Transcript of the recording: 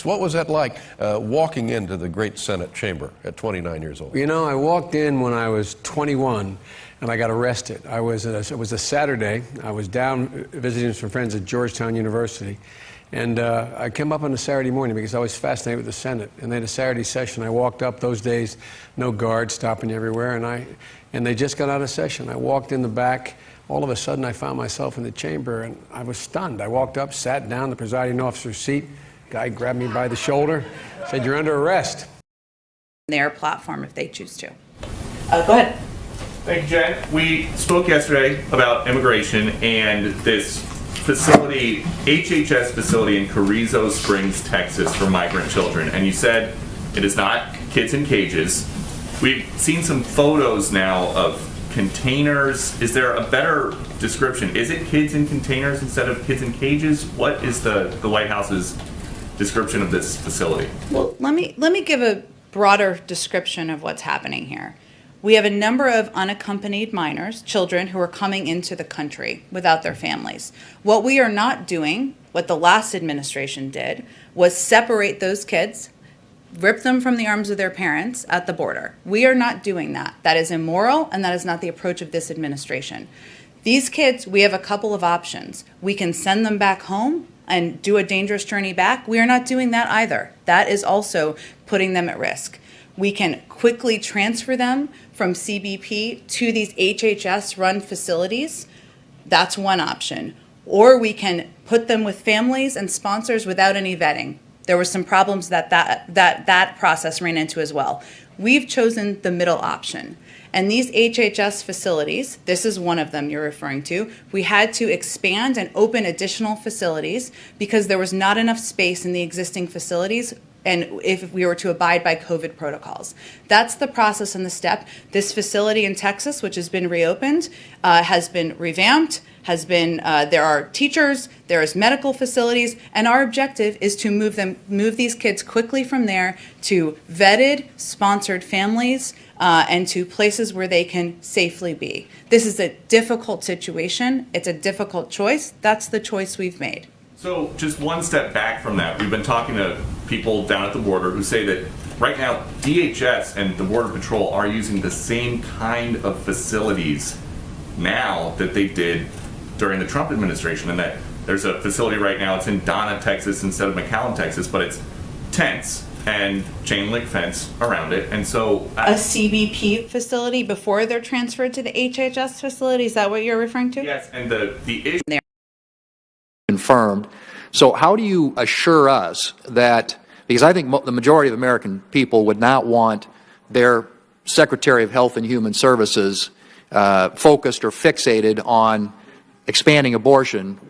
What was that like walking into the great Senate chamber at 29 years old? You know, I walked in when I was 21 and I got arrested. It was a Saturday. I was down visiting some friends at Georgetown University. And I came up on a Saturday morning because I was fascinated with the Senate. And they had a Saturday session. I walked up those days, no guards stopping you everywhere. And they just got out of session. I walked in the back. All of a sudden, I found myself in the chamber, and I was stunned. I walked up, sat down, the presiding officer's seat. Guy grabbed me by the shoulder, said, "You're under arrest." Their platform if they choose to. Go ahead. Thank you, Jen. We spoke yesterday about immigration and this facility, HHS facility in Carrizo Springs, Texas, for migrant children. And you said it is not kids in cages. We've seen some photos now of containers. Is there a better description? Is it kids in containers instead of kids in cages? What is the White House's description of this facility? Well, let me give a broader description of what's happening here. We have a number of unaccompanied minors, children who are coming into the country without their families. What we are not doing, what the last administration did, was separate those kids, rip them from the arms of their parents at the border. We are not doing that. That is immoral, and that is not the approach of this administration. These kids, we have a couple of options. We can send them back home and do a dangerous journey back. We are not doing that either. That is also putting them at risk. We can quickly transfer them from CBP to these HHS-run facilities. That's one option. Or we can put them with families and sponsors without any vetting. There were some problems that process ran into as well. We've chosen the middle option. And these HHS facilities, this is one of them you're referring to, we had to expand and open additional facilities because there was not enough space in the existing facilities and if we were to abide by COVID protocols. That's the process and the step. This facility in Texas, which has been reopened, has been revamped, there are teachers, there is medical facilities, and our objective is to move these kids quickly from there to vetted, sponsored families, and to places where they can safely be. This is a difficult situation. It's a difficult choice. That's the choice we've made. So just one step back from that, we've been talking to people down at the border who say that right now DHS and the Border Patrol are using the same kind of facilities now that they did during the Trump administration, and that there's a facility right now, it's in Donna, Texas instead of McAllen, Texas, but it's tents and chain link fence around it. And so a CBP facility before they're transferred to the HHS facility, is that what you're referring to? Yes, and the issue there. Confirmed. So how do you assure us that, because I think the majority of American people would not want their Secretary of Health and Human Services focused or fixated on expanding abortion